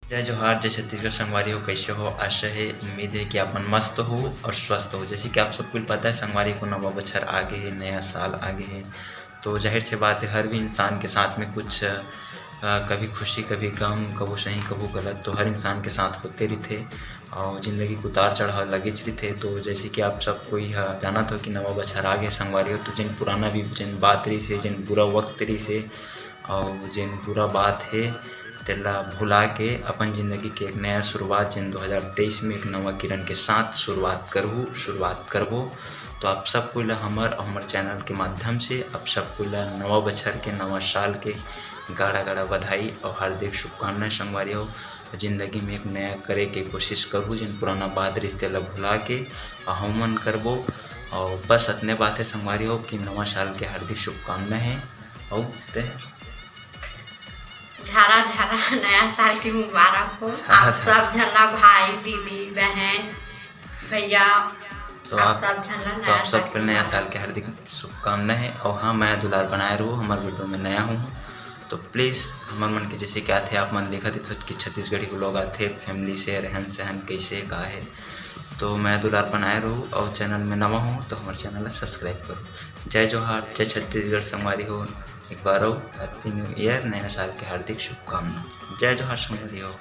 जय जोहार, जय छत्तीसगढ़ संगवारी हो। कैसे हो? आशा है, उम्मीद है कि आप मन मस्त हो और स्वस्थ हो। जैसे कि आप सबको पता है, संगवारी को नवा बछर आगे है, नया साल आगे है। तो जाहिर सी बात है, हर भी इंसान के साथ में कुछ कभी खुशी, कभी गम, कबू सही कबू गलत, तो हर इंसान के साथ होते रहते और ज़िंदगी को उतार चढ़ाव लगे रहते। तो जैसे कि आप सब कोई जानत हो कि नवा बछर आगे संगवारी हो, तो जिन पुराना भी जिन बात रही से, जिन बुरा वक्त रही से और जिन बुरा बात है तेला भुला के अपन ज़िंदगी के एक नया शुरुआत जिन 2023 में एक नवा किरण के साथ शुरुआत करबो। तो आप सब कोई हमर चैनल के माध्यम से आप सब कोई नवा बछर के, नवा साल के गाढ़ा गाढ़ा बधाई और हार्दिक शुभकामनाएं संगवारी हो। ज़िंदगी में एक नया करे के कोशिश करूँ, जिन पुराना बात रिश्ते ला भुला के हमन करबो। और बस इतने बात है संगवारी हो कि नवा साल के हार्दिक शुभकामनाएं हैं। और झारा झारा नया साल की मुबारक हो। आप सब झल्ला भाई, दीदी, बहन, भैया, तो आप सबको नया साल के हार्दिक शुभकामनाएं हैं। और हाँ, मैं दुलार बनाए रहूँ, हमारे वीडियो में नया हूँ तो प्लीज़ हमारे मन के जैसे क्या थे आप मन देखा थे कि छत्तीसगढ़ी के लोग आते फैमिली से रहन सहन कैसे का है। तो मैं दुलार बनाए रहूँ और चैनल में नवा हूँ तो हमारे चैनल को सब्सक्राइब करो। जय जोहार, जय छत्तीसगढ़ संगवारी हो। एक बार हैप्पी न्यू ईयर, नया साल के हार्दिक शुभकामना। जय जोहार संगवारी हो।